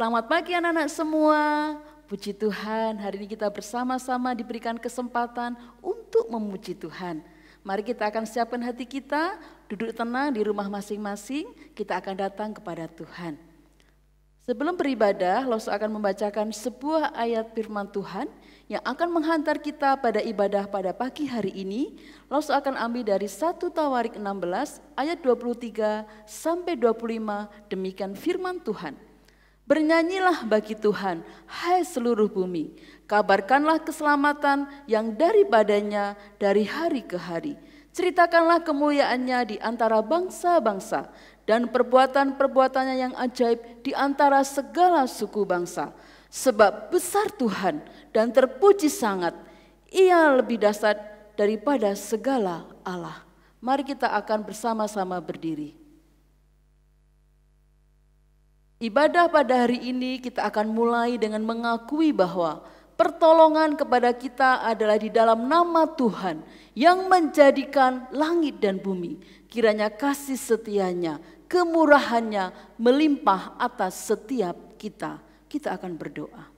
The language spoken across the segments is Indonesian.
Selamat pagi anak-anak semua. Puji Tuhan, hari ini kita bersama-sama diberikan kesempatan untuk memuji Tuhan. Mari kita akan siapkan hati kita, duduk tenang di rumah masing-masing, kita akan datang kepada Tuhan. Sebelum beribadah, Loso akan membacakan sebuah ayat firman Tuhan yang akan menghantar kita pada ibadah pada pagi hari ini. Loso akan ambil dari 1 Tawarik 16 ayat 23 sampai 25, demikian firman Tuhan. Bernyanyilah bagi Tuhan, hai seluruh bumi, kabarkanlah keselamatan yang daripadanya dari hari ke hari. Ceritakanlah kemuliaannya di antara bangsa-bangsa dan perbuatan-perbuatannya yang ajaib di antara segala suku bangsa. Sebab besar Tuhan dan terpuji sangat, Ia lebih dahsyat daripada segala Allah. Mari kita akan bersama-sama berdiri. Ibadah pada hari ini kita akan mulai dengan mengakui bahwa pertolongan kepada kita adalah di dalam nama Tuhan yang menjadikan langit dan bumi. Kiranya kasih setianya, kemurahannya melimpah atas setiap kita. Kita akan berdoa.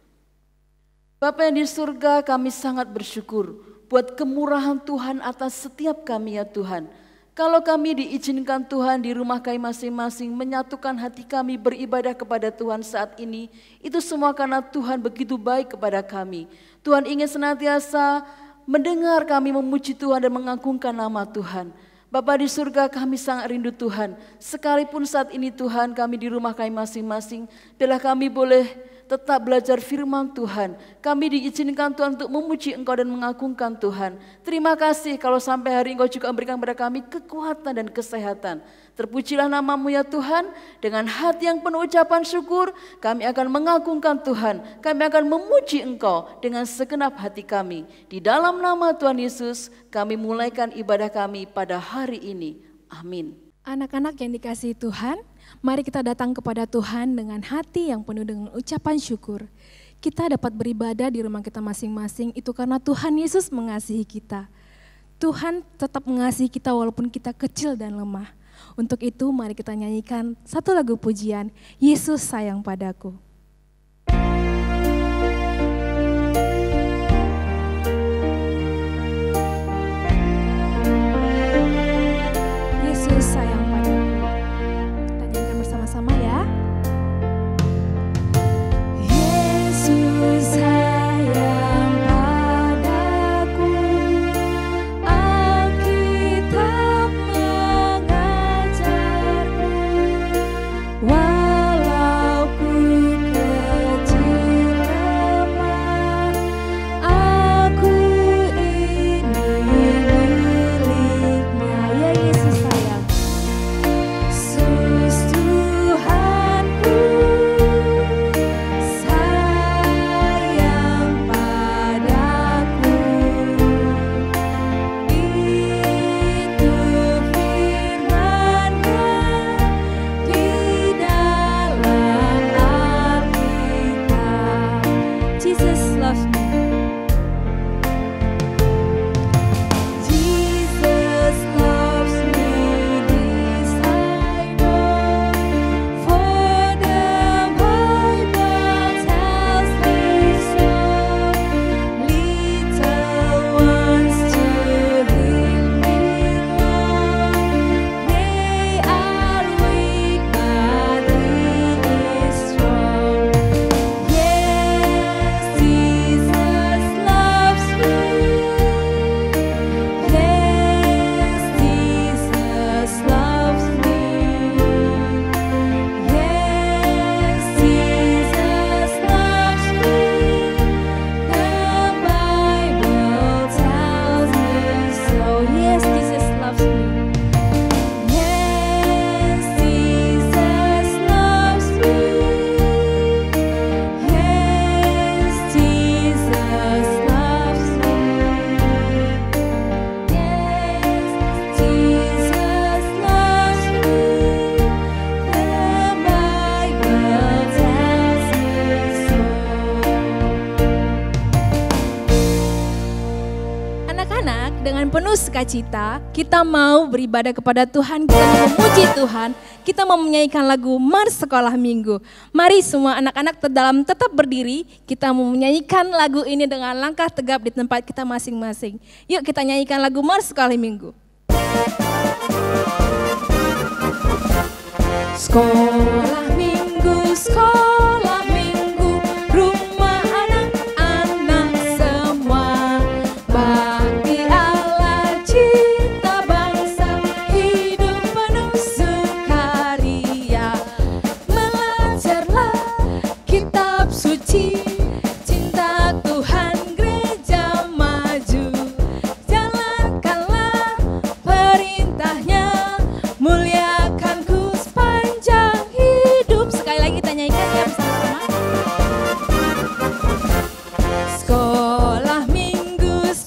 Bapa yang di surga, kami sangat bersyukur buat kemurahan Tuhan atas setiap kami ya Tuhan. Kalau kami diizinkan Tuhan di rumah kami masing-masing menyatukan hati kami beribadah kepada Tuhan saat ini, itu semua karena Tuhan begitu baik kepada kami. Tuhan ingin senantiasa mendengar kami memuji Tuhan dan mengagungkan nama Tuhan. Bapa di surga, kami sangat rindu Tuhan. Sekalipun saat ini Tuhan kami di rumah kami masing-masing, biarlah kami boleh tetap belajar firman Tuhan. Kami diizinkan Tuhan untuk memuji Engkau dan mengagungkan Tuhan. Terima kasih kalau sampai hari Engkau juga memberikan kepada kami kekuatan dan kesehatan. Terpujilah nama-Mu ya Tuhan. Dengan hati yang penuh ucapan syukur, kami akan mengagungkan Tuhan. Kami akan memuji Engkau dengan segenap hati kami. Di dalam nama Tuhan Yesus, kami mulaikan ibadah kami pada hari ini. Amin. Anak-anak yang dikasihi Tuhan, mari kita datang kepada Tuhan dengan hati yang penuh dengan ucapan syukur. Kita dapat beribadah di rumah kita masing-masing itu karena Tuhan Yesus mengasihi kita. Tuhan tetap mengasihi kita walaupun kita kecil dan lemah. Untuk itu mari kita nyanyikan satu lagu pujian, Yesus sayang padaku. Yesus sayang padaku. Kita nyanyikan bersama-sama ya. Yesus sayang padaku, Alkitab mengajarku, walau ku penuh sukacita, kita mau beribadah kepada Tuhan, kita mau memuji Tuhan, kita mau menyanyikan lagu Mars Sekolah Minggu. Mari semua anak-anak tetap berdiri, kita mau menyanyikan lagu ini dengan langkah tegap di tempat kita masing-masing. Yuk kita nyanyikan lagu Mars Sekolah Minggu. Sekolah Minggu, sekolah Minggu, rumah anak-anak semua. Bakti Allah, cinta bangsa, hidup penuh sukaria. Belajarlah kitab suci, cinta Tuhan gereja maju. Jalankanlah perintahnya, muliakan sepanjang hidup. Sekali lagi kita nyanyikan ya bersama-sama. Sekolah minggu,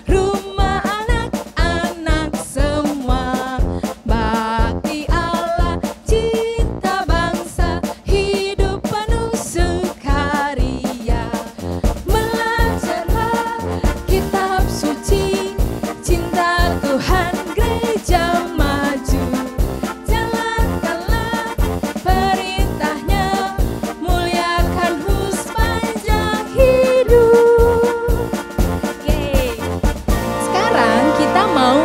rumah anak-anak semua. Bakti Allah, cinta bangsa, hidup penuh sukaria. Belajarlah kitab suci, cinta Tuhan gereja maju. Jalankanlah perintahnya, muliakan sepanjang hidup. Oke. Sekarang kita mau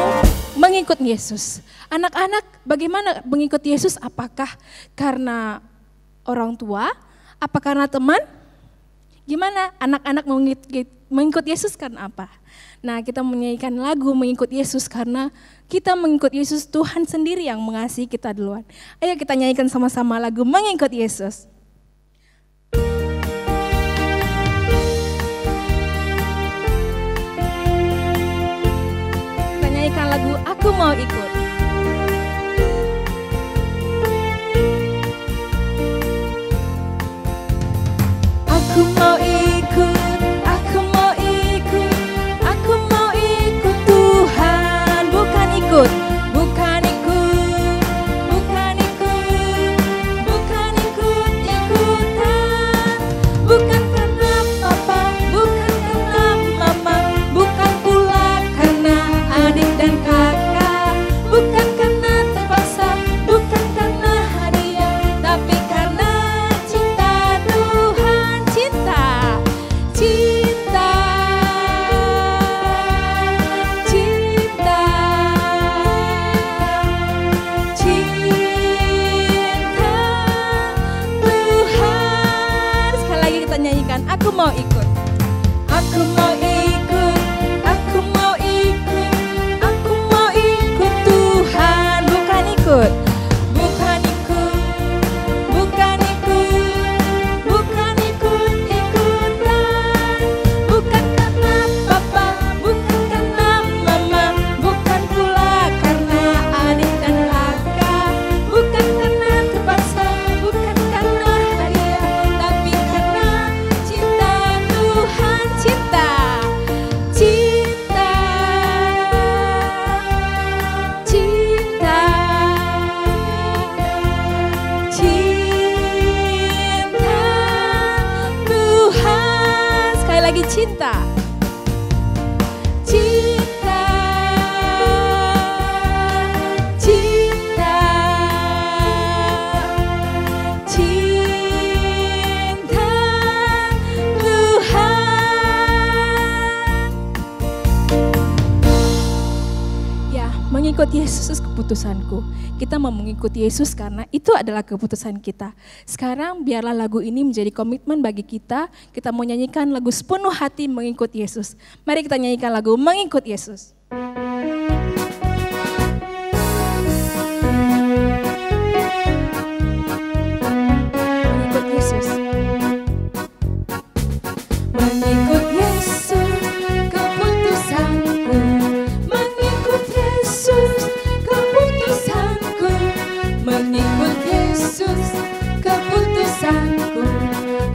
mengikut Yesus. Anak-anak, bagaimana mengikut Yesus? Apakah karena orang tua? Apa karena teman? Gimana anak-anak mengikut Yesus karena apa? Nah, kita menyanyikan lagu mengikut Yesus karena kita mengikut Yesus, Tuhan sendiri yang mengasihi kita duluan. Ayo kita nyanyikan sama-sama lagu mengikut Yesus. Kita nyanyikan lagu Aku Mau Ikut. Aku mau ikut, aku mau ikut, aku mau ikut Tuhan. Bukan ikut, bukan ikut, bukan ikut, bukan ikut-ikutan. Bukan karena papa, bukan karena mama, bukan pula karena adik dan kakak. Bukan karena terpaksa, bukan karena hadiah, tapi karena cinta Tuhan. Cinta, cinta, cinta, cinta Tuhan. Sekali lagi kita nyanyikan, aku mau ikut. Aku mau ikut, aku mau ikut, aku mau ikut Tuhan. Bukan ikut, bukan ikut, bukan ikut, bukan ikut-ikutan. Bukan karena papa, bukan karena mama, bukan pula karena adik dan kakak. Bukan karena terpaksa, bukan karena hadiah, tapi karena cinta Tuhan. Cinta, cinta, cinta, cinta Tuhan. Sekali lagi cinta, cinta, cinta, cinta Tuhan. Ya, mengikut Yesus keputusanku. Kita mau mengikuti Yesus karena itu adalah keputusan kita. Sekarang biarlah lagu ini menjadi komitmen bagi kita. Kita mau nyanyikan lagu sepenuh hati mengikut Yesus. Mari kita nyanyikan lagu mengikut Yesus. Mengikut Yesus. Mengikut Yesus keputusanku. Mengikut Yesus keputusanku. Mengikut Yesus keputusanku.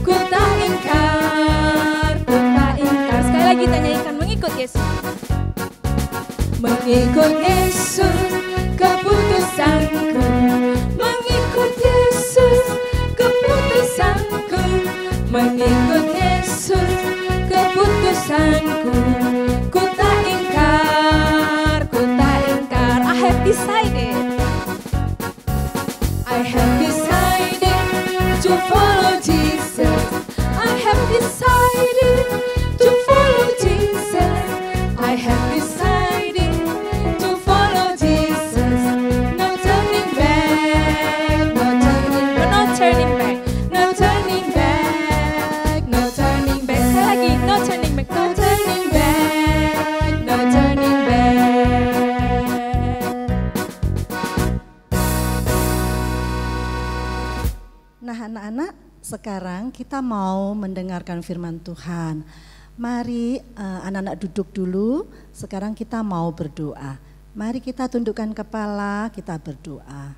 Ku tak ingkar, ku tak ingkar. Sekali lagi kita nyanyikan mengikut Yesus. Mengikut Yesus keputusanku. Mengikut Yesus keputusanku. Mengikut Yesus keputusanku. Ku tak have decided to follow Jesus. No turning back, no turning back, no turning back, no turning back, no turning back. Sekali lagi, no turning back, no turning back, no turning back. Nah, anak-anak, sekarang kita mau mendengarkan firman Tuhan. Mari anak-anak duduk dulu, sekarang kita mau berdoa. Mari kita tundukkan kepala, kita berdoa.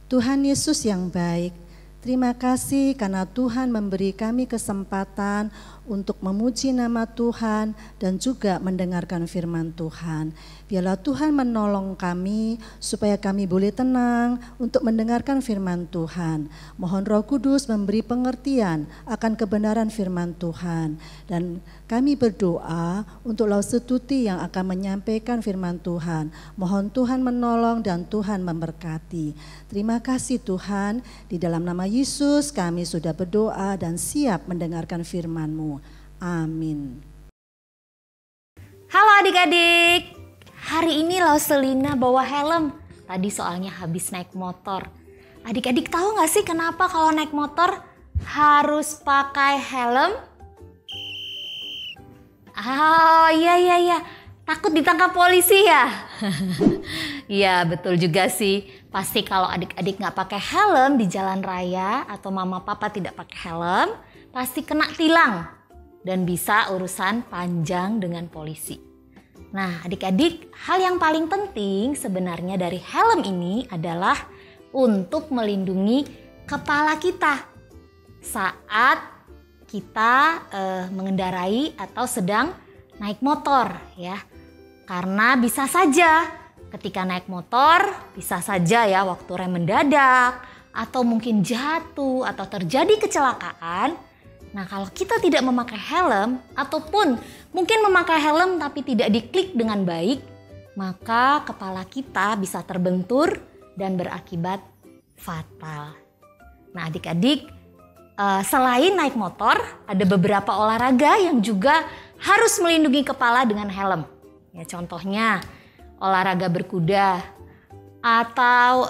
Tuhan Yesus yang baik, terima kasih karena Tuhan memberi kami kesempatan untuk memuji nama Tuhan dan juga mendengarkan firman Tuhan. Biarlah Tuhan menolong kami supaya kami boleh tenang untuk mendengarkan firman Tuhan. Mohon Roh Kudus memberi pengertian akan kebenaran firman Tuhan. Dan kami berdoa untuk Lausetuti yang akan menyampaikan firman Tuhan. Mohon Tuhan menolong dan Tuhan memberkati. Terima kasih Tuhan, di dalam nama Yesus kami sudah berdoa dan siap mendengarkan firman-Mu. Amin. Halo adik-adik, hari ini Lauselina bawa helm. Tadi soalnya habis naik motor. Adik-adik tahu gak sih kenapa kalau naik motor harus pakai helm? Oh iya, takut ditangkap polisi ya? Iya betul juga sih. Pasti kalau adik-adik gak pakai helm di jalan raya atau mama papa tidak pakai helm, pasti kena tilang. Dan bisa urusan panjang dengan polisi. Nah adik-adik, hal yang paling penting sebenarnya dari helm ini adalah untuk melindungi kepala kita saat kita mengendarai atau sedang naik motor ya. Karena bisa saja ketika naik motor, bisa saja ya waktu rem mendadak atau mungkin jatuh atau terjadi kecelakaan. Nah kalau kita tidak memakai helm ataupun mungkin memakai helm tapi tidak diklik dengan baik, maka kepala kita bisa terbentur dan berakibat fatal. Nah adik-adik, selain naik motor, ada beberapa olahraga yang juga harus melindungi kepala dengan helm. Ya, contohnya olahraga berkuda atau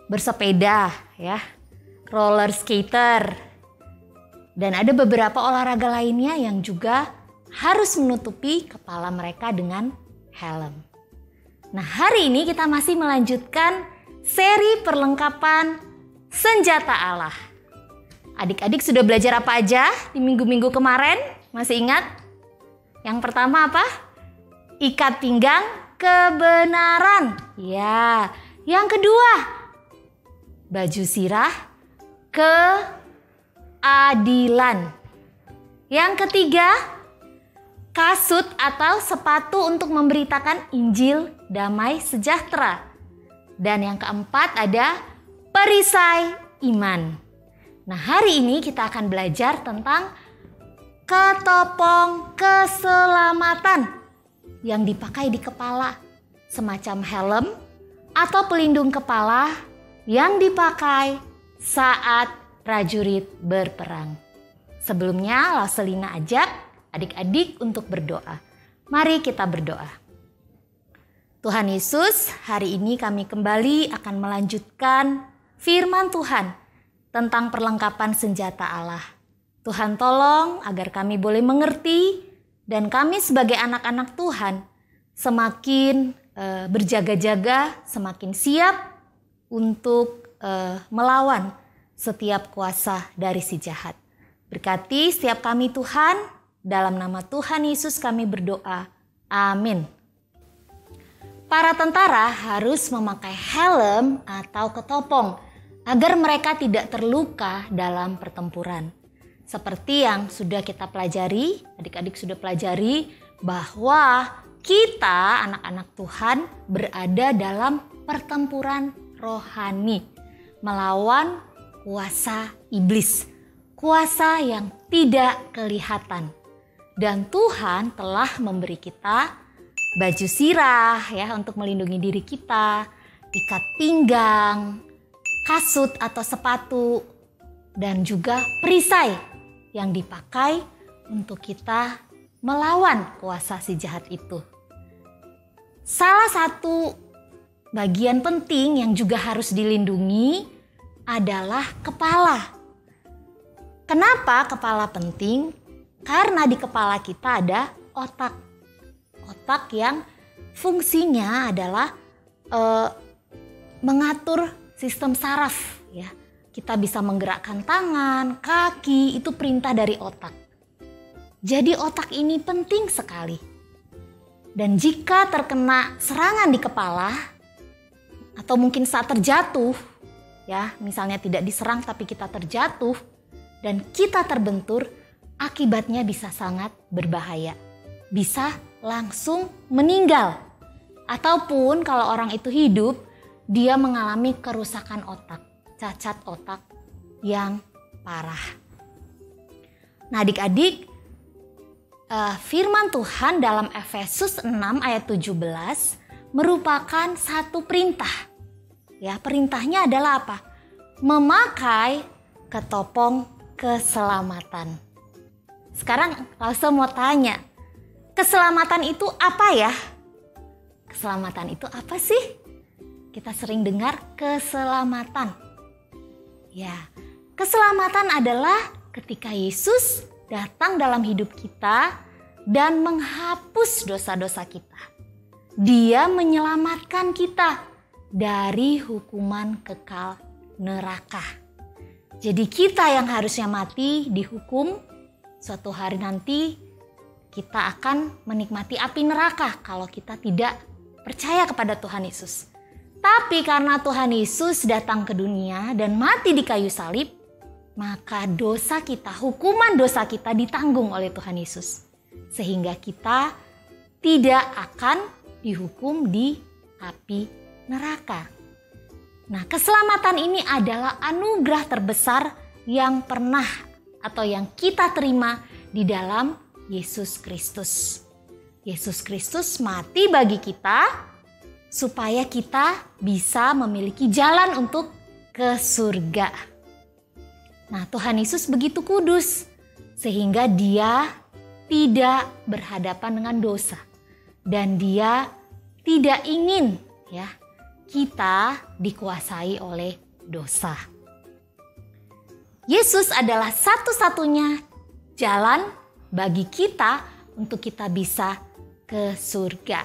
bersepeda, ya, roller skater. Dan ada beberapa olahraga lainnya yang juga harus menutupi kepala mereka dengan helm. Nah hari ini kita masih melanjutkan seri perlengkapan senjata Allah. Adik-adik sudah belajar apa aja di minggu-minggu kemarin? Masih ingat? Yang pertama apa? Ikat pinggang kebenaran. Ya. Yang kedua, baju sirah keadilan. Yang ketiga, kasut atau sepatu untuk memberitakan Injil damai sejahtera. Dan yang keempat ada perisai iman. Nah hari ini kita akan belajar tentang ketopong keselamatan yang dipakai di kepala, semacam helm atau pelindung kepala yang dipakai saat prajurit berperang. Sebelumnya Lauselina ajak adik-adik untuk berdoa. Mari kita berdoa. Tuhan Yesus, hari ini kami kembali akan melanjutkan firman Tuhan tentang perlengkapan senjata Allah. Tuhan tolong agar kami boleh mengerti dan kami sebagai anak-anak Tuhan semakin berjaga-jaga, semakin siap untuk melawan setiap kuasa dari si jahat. Berkati setiap kami Tuhan, dalam nama Tuhan Yesus kami berdoa. Amin. Para tentara harus memakai helm atau ketopong agar mereka tidak terluka dalam pertempuran. Seperti yang sudah kita pelajari, adik-adik sudah pelajari bahwa kita anak-anak Tuhan berada dalam pertempuran rohani melawan kuasa iblis, kuasa yang tidak kelihatan. Dan Tuhan telah memberi kita baju sirah ya untuk melindungi diri kita, ikat pinggang, kasut atau sepatu, dan juga perisai yang dipakai untuk kita melawan kuasa si jahat itu. Salah satu bagian penting yang juga harus dilindungi adalah kepala. Kenapa kepala penting? Karena di kepala kita ada otak. Otak yang fungsinya adalah mengatur sistem saraf, ya. Kita bisa menggerakkan tangan, kaki, itu perintah dari otak. Jadi otak ini penting sekali. Dan jika terkena serangan di kepala, atau mungkin saat terjatuh, ya, misalnya tidak diserang tapi kita terjatuh dan kita terbentur, akibatnya bisa sangat berbahaya. Bisa langsung meninggal. Ataupun kalau orang itu hidup, dia mengalami kerusakan otak, cacat otak yang parah. Nah, adik-adik, firman Tuhan dalam Efesus 6 ayat 17 merupakan satu perintah. Ya, perintahnya adalah apa? Memakai ketopong keselamatan. Sekarang langsung mau tanya, keselamatan itu apa ya? Keselamatan itu apa sih? Kita sering dengar keselamatan. Ya, keselamatan adalah ketika Yesus datang dalam hidup kita dan menghapus dosa-dosa kita. Dia menyelamatkan kita dari hukuman kekal neraka. Jadi kita yang harusnya mati dihukum, suatu hari nanti kita akan menikmati api neraka kalau kita tidak percaya kepada Tuhan Yesus. Tapi karena Tuhan Yesus datang ke dunia dan mati di kayu salib, maka dosa kita, hukuman dosa kita ditanggung oleh Tuhan Yesus. Sehingga kita tidak akan dihukum di api neraka. Nah, keselamatan ini adalah anugerah terbesar yang pernah atau yang kita terima di dalam Yesus Kristus. Yesus Kristus mati bagi kita supaya kita bisa memiliki jalan untuk ke surga. Nah, Tuhan Yesus begitu kudus sehingga Dia tidak berhadapan dengan dosa dan Dia tidak ingin, ya, kita dikuasai oleh dosa. Yesus adalah satu-satunya jalan bagi kita untuk kita bisa ke surga.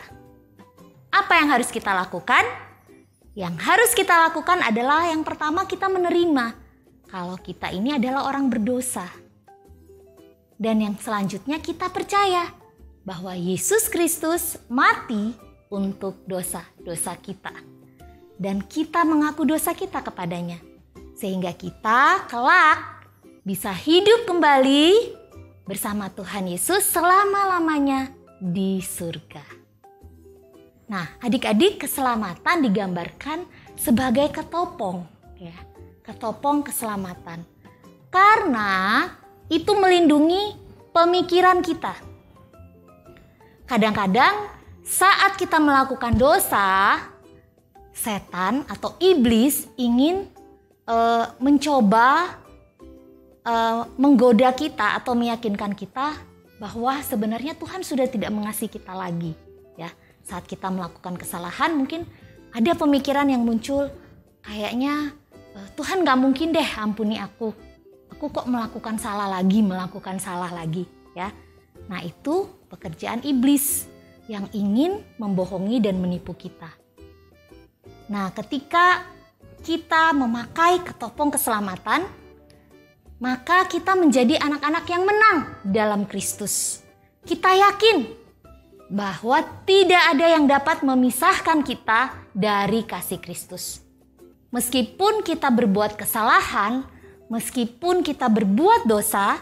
Apa yang harus kita lakukan? Yang harus kita lakukan adalah yang pertama, kita menerima kalau kita ini adalah orang berdosa. Dan yang selanjutnya kita percaya bahwa Yesus Kristus mati untuk dosa-dosa kita. Dan kita mengaku dosa kita kepadanya. Sehingga kita kelak bisa hidup kembali bersama Tuhan Yesus selama-lamanya di surga. Nah, adik-adik, keselamatan digambarkan sebagai ketopong, ya, ketopong keselamatan. Karena itu melindungi pemikiran kita. Kadang-kadang saat kita melakukan dosa, setan atau iblis ingin mencoba menggoda kita atau meyakinkan kita bahwa sebenarnya Tuhan sudah tidak mengasihi kita lagi, ya. Saat kita melakukan kesalahan mungkin ada pemikiran yang muncul, kayaknya Tuhan gak mungkin deh ampuni aku kok melakukan salah lagi, ya. Nah, itu pekerjaan iblis yang ingin membohongi dan menipu kita. Nah, ketika kita memakai ketopong keselamatan, maka kita menjadi anak-anak yang menang dalam Kristus. Kita yakin bahwa tidak ada yang dapat memisahkan kita dari kasih Kristus. Meskipun kita berbuat kesalahan, meskipun kita berbuat dosa,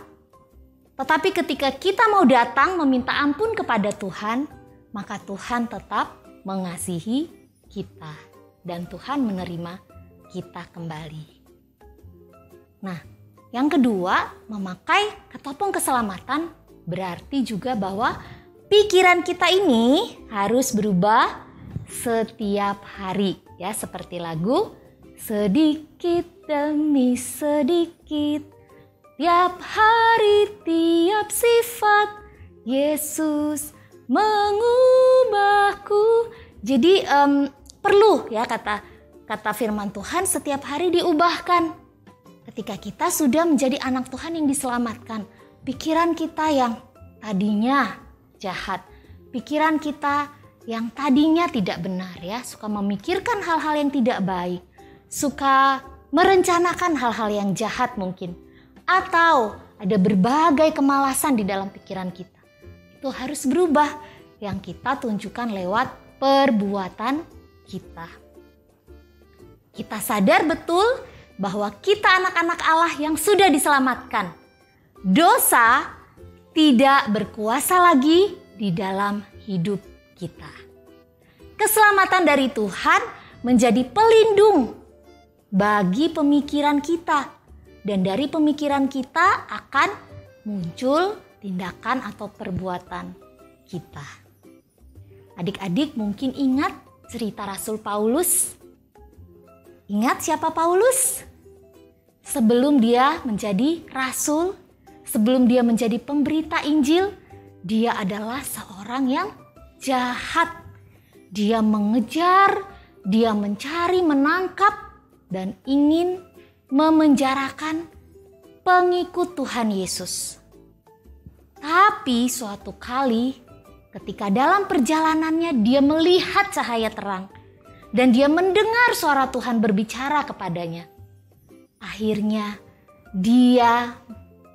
tetapi ketika kita mau datang meminta ampun kepada Tuhan, maka Tuhan tetap mengasihi kita dan Tuhan menerima kita kembali. Nah, yang kedua, memakai ketopong keselamatan berarti juga bahwa pikiran kita ini harus berubah setiap hari, ya, seperti lagu sedikit demi sedikit, tiap hari tiap sifat Yesus mengubahku. Jadi perlu ya kata firman Tuhan setiap hari diubahkan. Ketika kita sudah menjadi anak Tuhan yang diselamatkan, pikiran kita yang tadinya jahat, pikiran kita yang tadinya tidak benar ya, suka memikirkan hal-hal yang tidak baik, suka merencanakan hal-hal yang jahat mungkin, atau ada berbagai kemalasan di dalam pikiran kita. Itu harus berubah, yang kita tunjukkan lewat perbuatan kita. Kita sadar betul bahwa kita anak-anak Allah yang sudah diselamatkan. Dosa tidak berkuasa lagi di dalam hidup kita. Keselamatan dari Tuhan menjadi pelindung bagi pemikiran kita. Dan dari pemikiran kita akan muncul tindakan atau perbuatan kita. Adik-adik mungkin ingat cerita Rasul Paulus. Ingat siapa Paulus? Sebelum dia menjadi rasul, sebelum dia menjadi pemberita Injil, dia adalah seorang yang jahat. Dia mengejar, dia mencari, menangkap, dan ingin memenjarakan pengikut Tuhan Yesus. Tapi suatu kali ketika dalam perjalanannya dia melihat cahaya terang dan dia mendengar suara Tuhan berbicara kepadanya. Akhirnya dia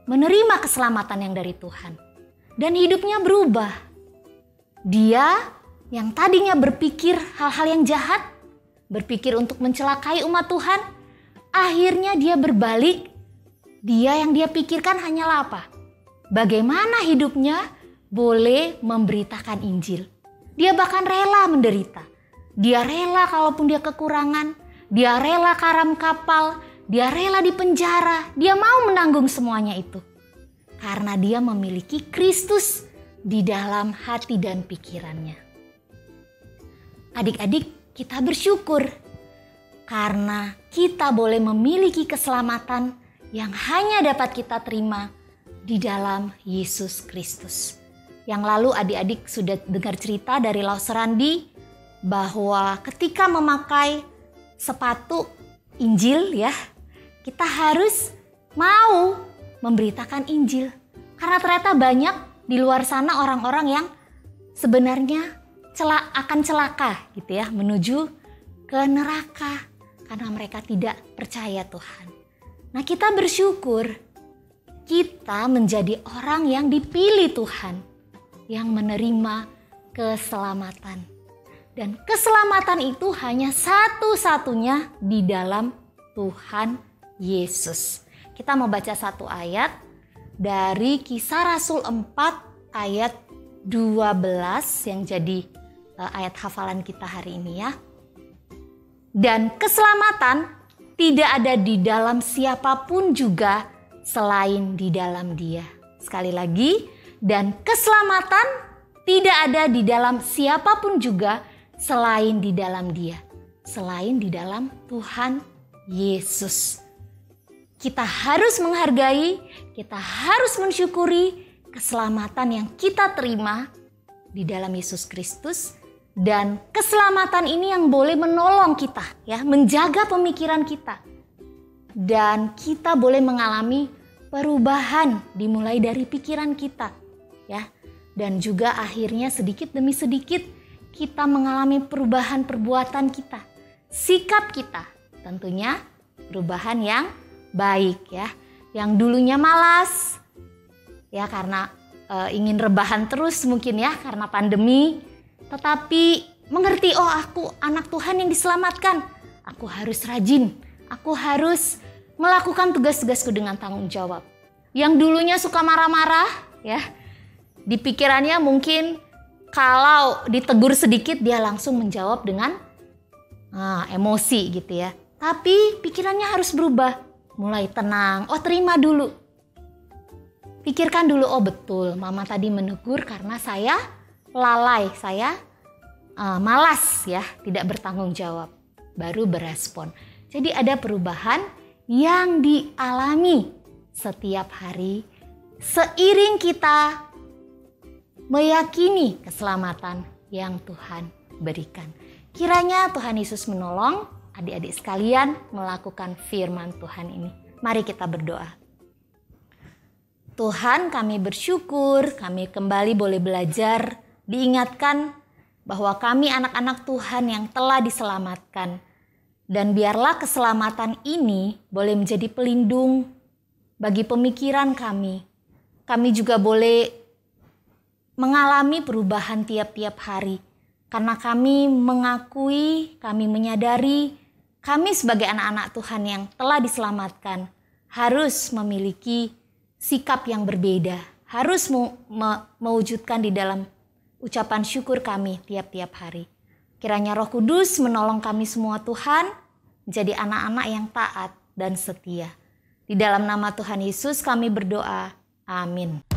menerima keselamatan yang dari Tuhan dan hidupnya berubah. Dia yang tadinya berpikir hal-hal yang jahat, berpikir untuk mencelakai umat Tuhan, akhirnya dia berbalik. Dia yang dia pikirkan hanyalah apa? Bagaimana hidupnya boleh memberitakan Injil. Dia bahkan rela menderita. Dia rela kalaupun dia kekurangan. Dia rela karam kapal. Dia rela di penjara. Dia mau menanggung semuanya itu. Karena dia memiliki Kristus di dalam hati dan pikirannya. Adik-adik, kita bersyukur karena kita boleh memiliki keselamatan yang hanya dapat kita terima di dalam Yesus Kristus. Yang lalu adik-adik sudah dengar cerita dari Laus Randi bahwa ketika memakai sepatu Injil ya, kita harus mau memberitakan Injil. Karena ternyata banyak di luar sana orang-orang yang sebenarnya akan celaka gitu ya, menuju ke neraka karena mereka tidak percaya Tuhan. Nah, kita bersyukur kita menjadi orang yang dipilih Tuhan, yang menerima keselamatan. Dan keselamatan itu hanya satu-satunya di dalam Tuhan Yesus. Kita mau baca satu ayat dari Kisah Rasul 4 ayat 12 yang jadi ayat hafalan kita hari ini ya. Dan keselamatan tidak ada di dalam siapapun juga selain di dalam Dia. Sekali lagi, dan keselamatan tidak ada di dalam siapapun juga selain di dalam Dia. Selain di dalam Tuhan Yesus. Kita harus menghargai, kita harus mensyukuri keselamatan yang kita terima di dalam Yesus Kristus. Dan keselamatan ini yang boleh menolong kita ya, menjaga pemikiran kita. Dan kita boleh mengalami perubahan dimulai dari pikiran kita ya. Dan juga akhirnya sedikit demi sedikit kita mengalami perubahan perbuatan kita. Sikap kita tentunya perubahan yang baik ya. Yang dulunya malas ya karena ingin rebahan terus mungkin ya karena pandemi. Tetapi mengerti, oh aku anak Tuhan yang diselamatkan. Aku harus rajin, aku harus melakukan tugas-tugasku dengan tanggung jawab. Yang dulunya suka marah-marah ya, di pikirannya mungkin kalau ditegur sedikit dia langsung menjawab dengan emosi gitu ya. Tapi pikirannya harus berubah, mulai tenang, oh terima dulu. Pikirkan dulu, oh betul mama tadi menegur karena saya lalai, saya malas ya, tidak bertanggung jawab, baru berespon. Jadi ada perubahan yang dialami setiap hari seiring kita meyakini keselamatan yang Tuhan berikan. Kiranya Tuhan Yesus menolong adik-adik sekalian melakukan firman Tuhan ini. Mari kita berdoa. Tuhan, kami bersyukur kami kembali boleh belajar, diingatkan bahwa kami anak-anak Tuhan yang telah diselamatkan. Dan biarlah keselamatan ini boleh menjadi pelindung bagi pemikiran kami. Kami juga boleh mengalami perubahan tiap-tiap hari. Karena kami mengakui, kami menyadari, kami sebagai anak-anak Tuhan yang telah diselamatkan harus memiliki sikap yang berbeda. Harus mewujudkan di dalam ucapan syukur kami tiap-tiap hari. Kiranya Roh Kudus menolong kami semua Tuhan menjadi anak-anak yang taat dan setia. Di dalam nama Tuhan Yesus kami berdoa. Amin.